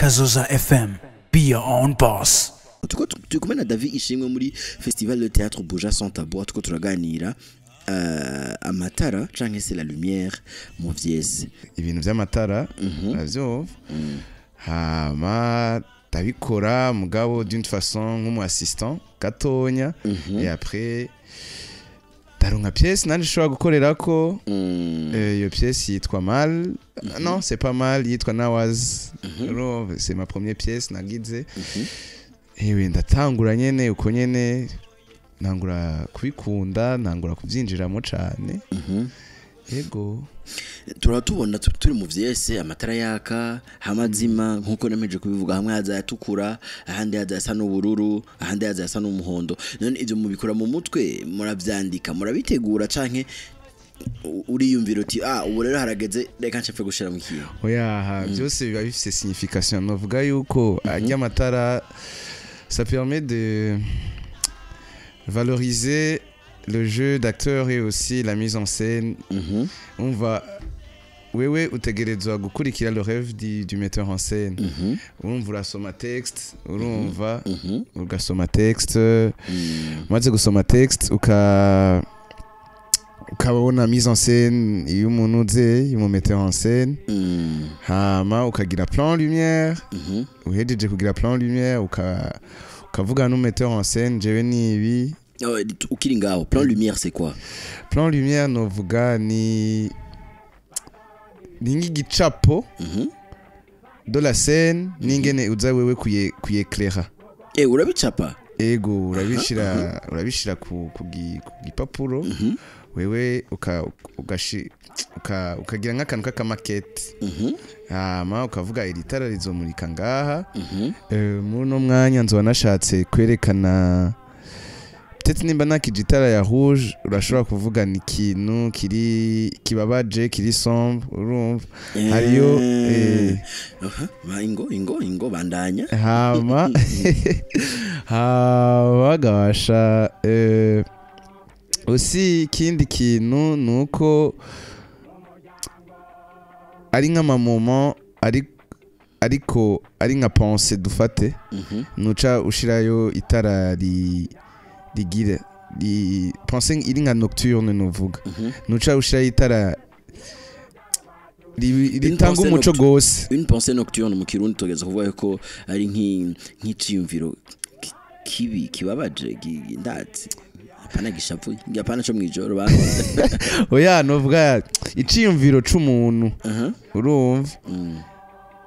Kazoza FM. Be your own boss. Tuko na David ishimwe muri Festival de Théâtre Buja sans tabou tuko turaganira amatara canke c'est la lumière mu vyese ibintu by'amatara navyo hama tabikora mugabo d'une façon nk'umu assistant gatonya et après daronka pièce nanje shobora gukorerako iyo pièce yitwa Mal non c'est pas mal yitwa Nawaz c'est ma première pièce nagize ewe ndatangura nyene uko nyene ntangura kubikunda ntangura kuvyinjiramo cane yego turatubona turi mu vyese amatara yaka hamazima nkuko nameje kubivuga hamwe haza yatukura ahandi haza yasa n'ubururu ahandi haza yasa n'umuhondo none ivyo mubikora mu mutwe muravyandika murabitegura canke uriyumvira uti ubu rero harageze reka nshapfe gushira mu kiyo oya byose biba bifise signification novuga yuko ajya amatara ça permet de valoriser le jeu d'acteur et aussi la mise en scène. On va wewe utegerezwa gukurikira le rêve du metteur en scène. Urumva urasoma texte, urumva ugasoma texte, maze gusoma texte ukabona mise en scène y'umuntu uze y'umu metteur en scène. Hama ukagira plan lumière, uhejeje kugira plan lumière ukavuga no metteur en scène jewe nibi. Ukiri ngaho plan lumière c'est quoi? Plan lumière novuga ni nk'igicapo de la scène ningene uza wewe kuyeclaira. Urabicapa? Ego urabishira ku gipapuro wewe ukagira nk'akantu k'akamakete hama ukavuga iri tara rizomurika ngaha muno mwanya nzoba nashatse kwerekana peut-être nimba nakijitara ya rouge urashobora kuvuga ni ikintu kibabaje kiri sombre urumva hariyo ingo bandanya hama bagabasha aussi ikindi kintu nuko ari nk'amamoment ariko ari nka pensée dufate nuca ushirayo itara rigire pensée iri nka nocturne novuga nuca ushirayo itara ritanga umuco gose. Une pensée nocturne mu kirundi togeza kuvuga ko ari nk'iciyumviro kibabaje ndatse panagishavu ngapana cyo mwijoro ba oya novuga iciyumviro c'umuntu urumva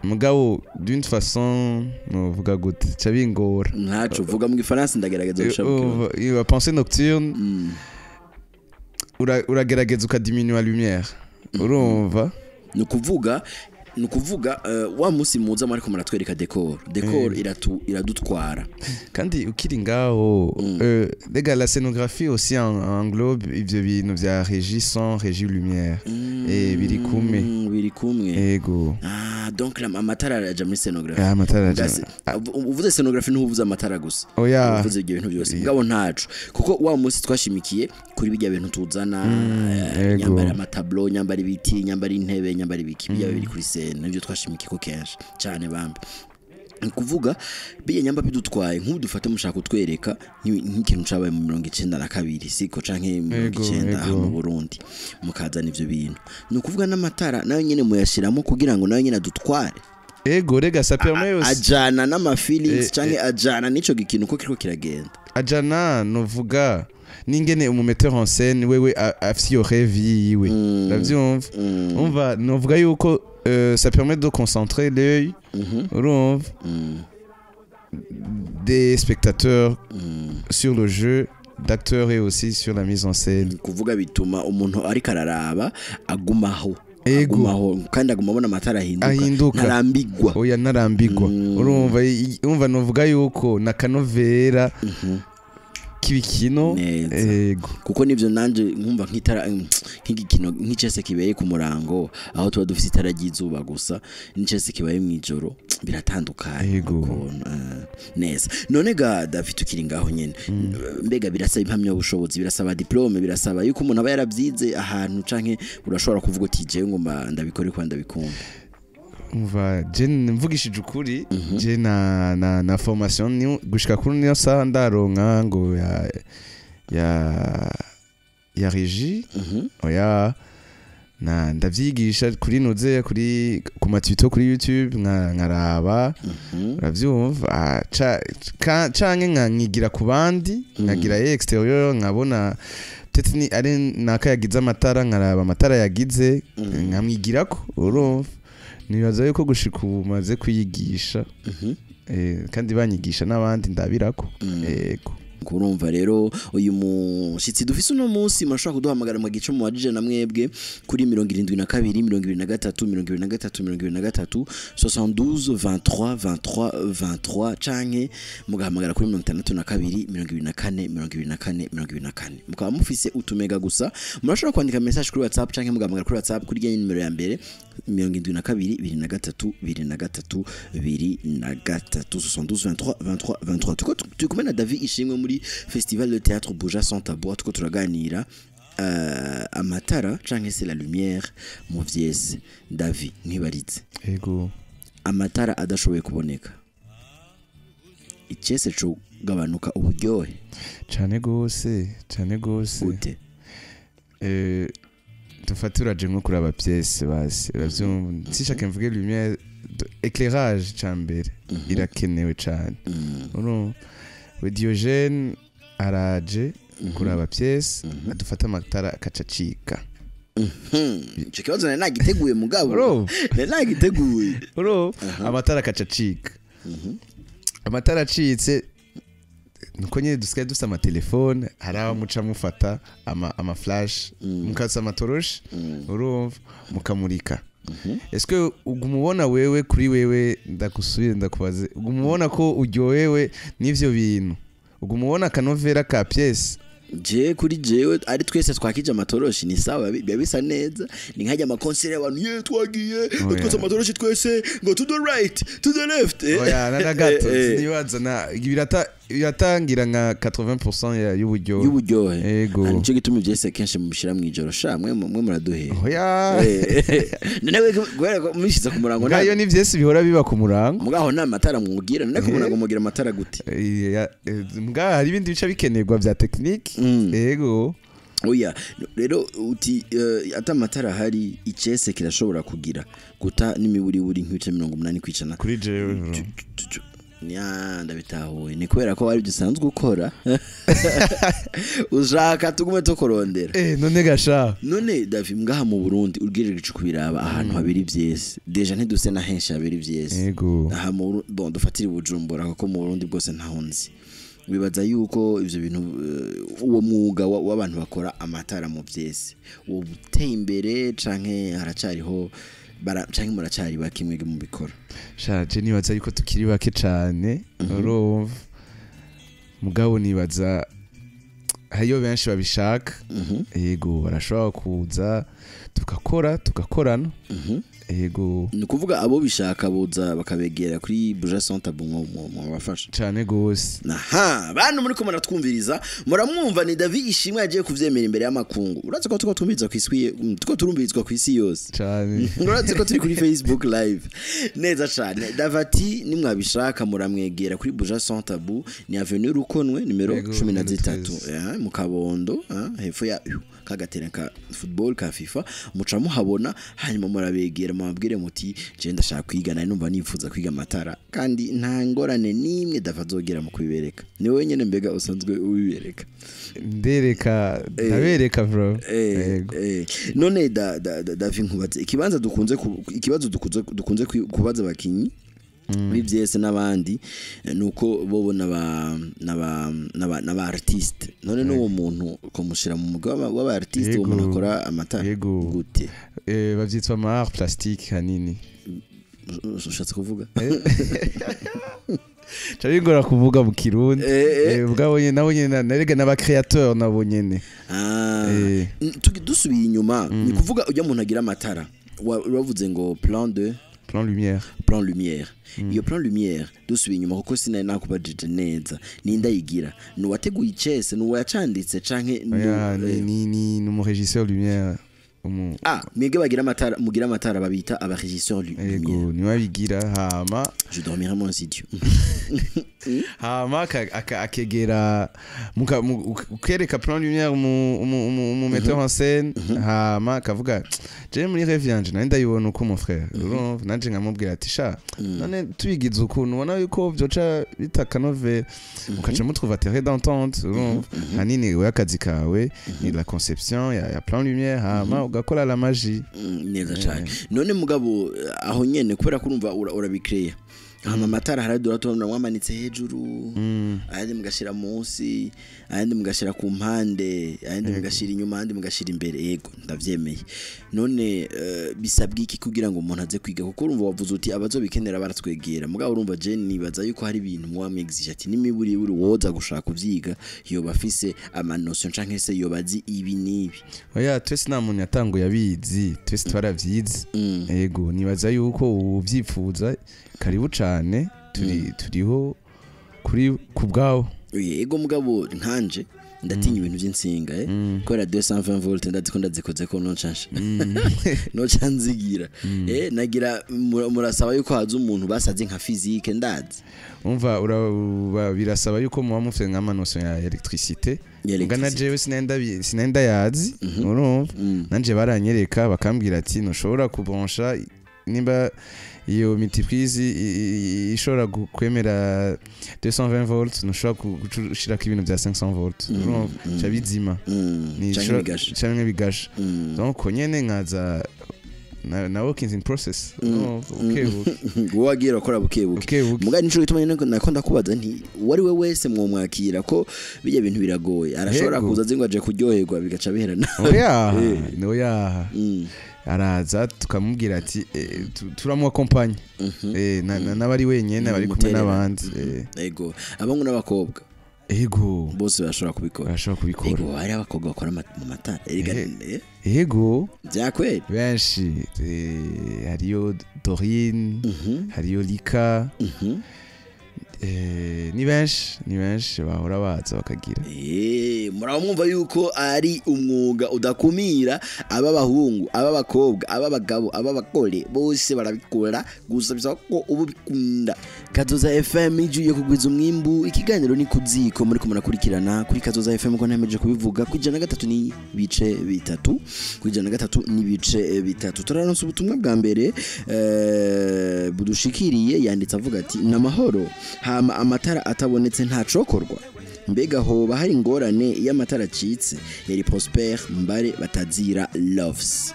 mugabo d'une façon novuga gute cabingora ntaco vuga mu gifaransa ndagerageza gushabuka iyo pensée nocturne uragerageza ukadiminuer lumière urumva nukuvuga wa musi muza mariko muratwereka decor iradutwara kandi ukiri ngaho la scénographie aussi englobe ivyo bintu vya régie son régie lumière et biri kumwe ego donc amatara araja muri scénographie amatara uvuze scénographie ntuvuze amatara gusa uvuze ibyo bintu byose ngabo ntacu kuko wa musi twashimikiye kuri bijya bintu tuzana nyambara amatableau nyambara ibiti nyambara intebe nyambara ibiki bijya biri kuri scène nabyo twashimikiye ko kenshi cyane bambe kuvuga bijya nyamba bidutwaye nk'ubu dufate mushaka kutwereka nk'ikintu cabaye mu 92 siko canke mu 90 mu Burundi mukazana ivyo bintu nukuvuga n'amatara nayo nyene muyashiramo kugira ngo nayo nyene adutware ego rega ça permet aussi ajana n'amafeelings canke ajana nico gikintu ko kiriko kiragenda ajana novuga ningene umu metteur en scène wewe afisi yo rêve yiwe ndavyumva umva novuga yuko ça permet de concentrer l'œil des spectateurs sur le jeu d'acteurs et aussi sur la mise en scène kuvuga bituma umuntu ari kararaba agumaho kandi agumabona amatara ahinduka narambigwa oya narambigwa urumva novuga yuko na kanovera kibikino kuko nivyo nanje nkumva nk'itara nk'igikino nk'icese kibeye ku murango aho tuba dufite itara ry'izuba gusa n'icese kibaye mwijoro biratandukanye neza none ga David tukiri ngaho nyene mbega birasaba impamya ubushobozi birasaba diplome birasaba yuko umuntu aba yaravyize ahantu canke urashobora kuvuga uti je ngomba ndabikore kwa ndabikunda umva je mvugishije ukuri je na formation ni gushika kuri niyo saha ndaronka ngo ya regie oya na ndavyigisha kuri noze kuri ku matwito kuri YouTube nkaraba uravyumva canke nkanyigira ku bandi nkagira exterior nkabona peut-être ni ari nakayagize amatara nkaraba amatara yagize nkamwigirako urumva nibaza yuko gushika ubu maze kuyigisha kandi banyigisha n'abandi ndabirako yego kurumva rero uyu mushitsi dufise uno munsi murashobora kuduhamagara mu gice mu wajije na mwebwe kuri 72 23 72 23 23 canke mugahamagara kuri 62 24 mukaba mufise utumega gusa murashobora kwandika message kuri WhatsApp canke mugahamagara kuri WhatsApp kuri ya nimero ya mbere 72 23 23 tukumena David ishimwe muri Festival de Théâtre Buja Sans Tabou tuko turaganira amatara canke c'est la lumière mu vyese David nkibaritse yego amatara adashoboye kuboneka icese cyo gabanuka uburyohe cyane gose ute tufaturaje nko kuri aba pièce basi uravyumva sishaka mvuge lumière éclairage cambere irakenewe cyane urumva Diogene araje kuri aba pièce adufata amatara akacacika cyo kibazo nagiteguye mugabo nagiteguye amatara akacacika amatara acitse nuko nyine dusigaye dufite amatelefone hari abamuca mufata ama flash mukasa amatoroshi urumva mukamurika eske ugumubona wewe kuri wewe ndakusubira ndakubaze ugumubona ko uryohewe n'ivyo bintu ugumubona kanovera ka pièce je kuri jewe ari twese twakije amatoroshi ni sawa bisa neza ni nkajya amakonsere y'abantu twagiye twese amatoroshi twese ngo to the right to the left oya nagato niwazana biratangira nka 80% y'uburyohe yego nico gituma ivyese kenshi mushira mwijoro sha mwe muraduhe oya newe gwera mushiza ku murango nayo ni vyese bihora biba ku murango mugaho na matara mwugira none ku murango mugira amatara gute mugaho hari ibindi bice bikenerwa vya technique yego oya rero uti ata matara hari icese kirashobora kugira guta n'imiburi nk'ibice 80% kuri jewe ndabitahuye ni kubera ko wari dusanzwe ukora ushaka tugume tukorondera none gasha none David ngaha mu Burundi urgejeje kubiraba ahantu habiri vyese deja ntiduse na henshi habiri vyese yego aha mu bon dufatira Bujumbura kuko mu Burundi bwose ntahonzi wibaza yuko ivyo bintu uwo mwuga w'abantu bakora amatara mu vyese uwo buteye imbere canke haracariho canke muracari bakimwe mu bikora shaje nibaza yuko tukiri bake cane urumva mugabo nibaza hayo benshi babishaka yego barashobora kuza tugakorana yego ni kuvuga abo bishaka boza bakabegera kuri Buja Sans Tabou mu bafasha cyane gose aha bantu muri ko muratwumviriza muramwumva ni David ishimwe yagiye kuvyemera imbere y'amakungu uratse ko tuko tumbirizwa kwiswiye tuko turumbirizwa kwisi yose cyane uratse ko turi kuri Facebook live neza cyane Davati nimwabishaka muramwegera kuri Buja Sans Tabou ni avenue Rukonwe numero 13 mu Kabondo hepfo ya kagatera ka football ka FIFA muca muhabona hanyuma murabegera mabwire muti je ndashaka kwiga nari numva nifuza kwiga amatara kandi nta ngorane nimwe davazogera mu kubibereka ni wewe nyene mbega usanzwe ubibereka ndereka ndabereka bro none David nkubaze ikibazo dukunze kubaza abakinyi bivyese n'abandi nuko bobo n'aba artiste none n'uwo muntu komushira mu mugaba w'aba artiste wo muntu akora amatara gute bavyitwa ma art plastique hanini ushatse kuvuga Charigora kuvuga mu Kirundi ubwabonye nabonye narega n'aba créateur nabonyene dusubiye inyuma ni kuvuga ujya muntu agira amatara wavuze ngo plan lumière iyo plan lumière dusubiye inyuma kuko sinari nakubajije neza ninda yigira no wateguye icese no wacanditse canke ni mu régisseur lumière mwebwe bagira amatara mugira amatara babita aba régisseur lumière yego niwe bigira hama je dormirai mon studio hama akegera ukereka plan lumière mu metteur en scène hama kavuga je muri rêve yanje nari ndayibona uko mon frère urumva nanje nkamubwira ati sha none tubigize ukuntu ubona yuko byoca bitaka nove mukaca mutrouva terrain d'entente urumva hanini we akazi kawe ni la conception ya plan lumière hama ugakora la magie neza cyane none mugabo aho nyene kubera kurumva urabikreya hama amatara haradura tubona mwamanitse hejuru ayandi mugashira munsi ayandi mugashira ku mpande ayandi mugashira inyuma ayandi mugashira imbere yego ndavyemeye none bisabwa iki kugira ngo umuntu aze kwiga kuko urumva wavuze uti abazobikenera baratwegera mugabo urumva je nibaza yuko hari ibintu mwamwexige ati nimiburi buri woza gushaka kuvyiga iyo bafise amanotion canke se iyo bazi ibi nibi oya twese nta muntu yatanguye abizi twese twaravyize yego nibaza yuko uvyipfuza karibu cyane turiho kuri kubgaho yego mugabo nkanje ndatinya ibintu by'insinga ko radio 120 volt ndazikoze ko no chansha no chanzigira nagira murasaba yuko haza umuntu basaze nka physique ndazi umva birasaba yuko muba mufite nk'amanotion ya electricité ngana jewe sinenda yazi urumva nanje baranyereka bakambwira ati ntushobora kubonsha nimba iyo multiprise ishobora kwemera 220 volts nushobora gushiraka ibintu bya 500 volts chabizima ni cyangwa bigasha donc nyene nkaza na working in process wagira ukora bukebuke mugani nico gituma nakunda kubaza nti wari we wese mwomwakira ko bijya bintu biragoye arashobora kuza zingo aje kuryoherwa bigaca biherana oya araza tukamubwira ati turamuwa compagnie n'abari wenyene bari kumwe n'abandi yego abangu n'abakobwa yego bose bashobora kubikora yego hari abakobwa bakora mu matara yego byakweli benshi hariyo Dorine hariyo Lika ni benshi bahora baza bakagira muraba mwumva yuko ari umwuga udakumira aba bahungu aba bakobwa aba bagabo aba bakore bose barabikora gusa bisaba ko ubikunda Kazoza FM ijuye kugwiza umwimbu ikiganiro ni kuziko muri kumurakurikirana kuri Kazoza FM ko nameje kubivuga kwijana gatatu ni bice bitatu kwijana gatatu ni bice bitatu turaronse ubutumwa bwa mbere budushikiriye yanditse avuga ati namahoro hama amatara atabonetse ntacokorwa mbega hoba hari ingorane iyo amatara acitse yari Prosper Mbare batazira loves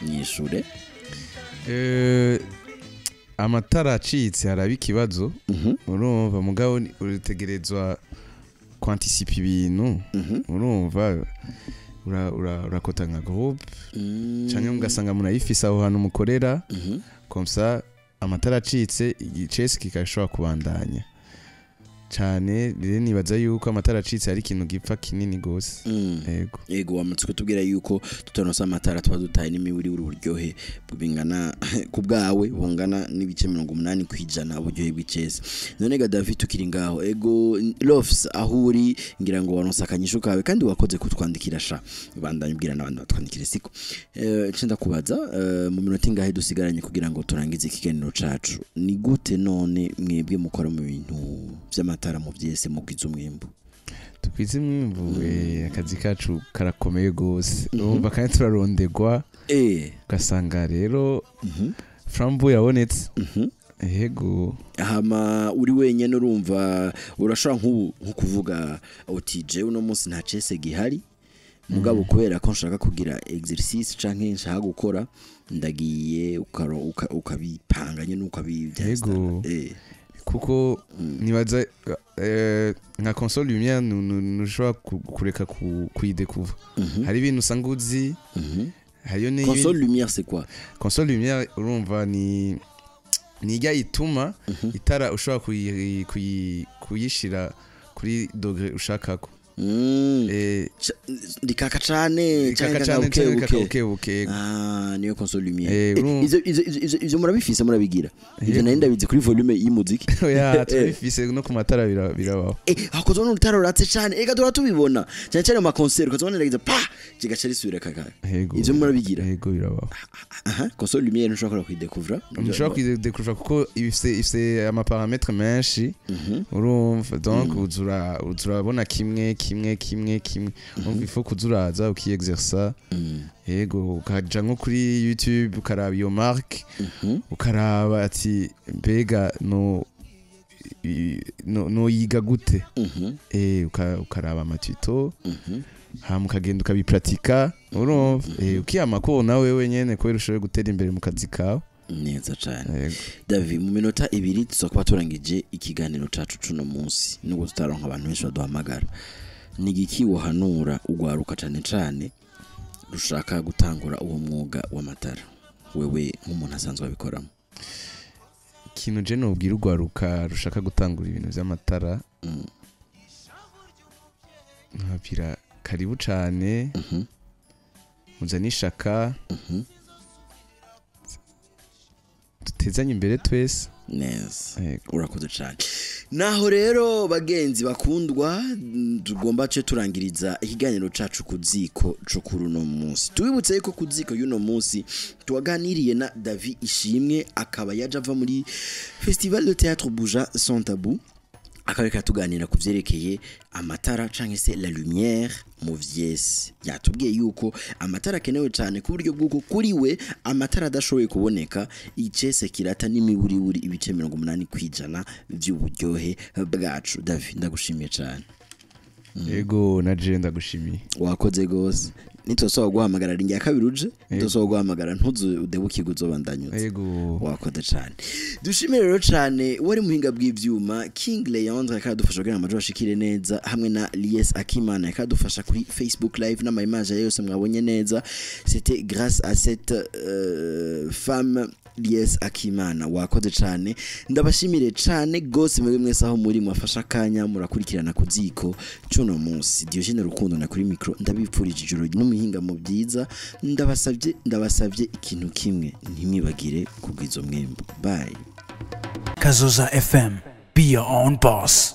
nyishure amatara acitse haraba ikibazo urumva mugabo uritegerezwa kwanticipa ibintu urumva urakota nka groupe canke mugasanga munayifisa aho hantu mukorera comme ça amatara acitse igicese kikashobora kubandanya cyane rero nibaza yuko amatara acitse ari ikintu gipfa kinini gose yego wamatsiko tubwira yuko tutonosa amatara tuba dutaye n'imiburi uburyohe bingana kubgawe bungana n'ibice 80 kwijana uburyohe bw'icese none ga David tukiri ngaho ego Loves ahuri ngira ngo wanonsa akanyisho kawe kandi wakoze kutwandikira sha bandanye ubwira n'abandi batwandikire siko cenda kubaza mu minota ingahe dusigaranye kugira ngo turangize ikiganiro cacu ni gute none mwebwe mukora mu bintu by'amatara mu byese mu bwiza umwimbu tukwize umwimbu akazi kacu karakomeye gose urumva kandi turarondegwa ugasanga rero frambo yabonetse yego hama uri wenyene urumva urashobora nko kuvuga uti je uno munsi nta cese gihari mugabo kubera ko nshaka kugira exercice canke nshaka gukora ndagiye ukabipanganye nuko abibyaza kuko nibaza nka console lumière nushobora kureka kuyidekuva hari ibintu usanga uzi hariyo ni console lumière c'est quoi console lumière urumva ni ijya ituma itara ushobora kuyishira kuri dogre ushakako ndikaka cane buke niyo console lumière ivyo murabifise murabigira ivyo nari ndabizi kuri volume y'umuziki oya tubifise no ku matara birabaho hakozwe n'urutaro ratse cane ega dora tubibona cyane cyane mu concert ukozwe n'iragiza pa kigaca risubira kaka ivyo murabigira yego birabaho console lumière ntushobora kuyidekuvra ntushobora kuyidekuvra kuko ifise amaparamètres menshi urumva donc uzurabona kimwe donc il faut kuzuraza ukiexerça yego ukaja nko kuri YouTube ukaraba iyo marque ukaraba ati mbega no yiga gute ukaraba amatuto hama ukagenda ukabipratika urumva ukiyama ko nawe wenyene ko urushoboye gutera imbere mu kazi kawe neza cyane David mu minota 2 tuzokuba turangije ikiganiro cacu cuno munsi nubwo tutaronka abantu benshi baduhamagara nigiki wohanura ugwaruka cane rushaka gutangura uwo mwuga w'amatara wewe nk'umuntu asanzwe abikoramo ikintu je nobwira ugwaruka rushaka gutangura ibintu vy'amatara nkabira karibu cane muzanishaka tutezanye imbere twese neza urakoze cyane naho rero bagenzi bakundwa tugomba cyo turangiriza ikiganiro cacu kuziko cyo kuri uno munsi tubibutse yuko kuziko y'uno munsi tuwaganiriye na David Ishimwe akaba yaje ava muri Festival de Théâtre Buja Sans Tabou akareka tuganira kuvyerekeye amatara canke se la lumière mu vyese yatubwiye yuko amatara kenewe cyane ku buryo bw'uko kuri we amatara adashoboye kuboneka icese kirata n'imiburi ibice 80% by'uburyohe bwacu David ndagushimiye cyane yego naje ndagushimiye wakoze gose nitosoba guhamagara ringi ya kabiri uje nitosoba guhamagara ntuzu udebukirwa uzobandanyutse yego wakoze cyane dushimire rero cyane wari muhinga bw'ivyuma King Leandre akadufasha kugira amajo ashikire neza hamwe na Lies Akimana akadufasha kuri Facebook live na image yose mwabonye neza c'était grâce à cette femme Lies Akimana wakoze cyane ndabashimire cyane gose mwe mwese aho muri mwafasha kanya murakurikirana kuziko cuno munsi Diogene Rukundo na kuri micro ndabipfurije ijoro n'umuhinga mu byiza ndabasavye ikintu kimwe ntimwibagire kubwizo mwembo bye Kazoza FM, be your own boss.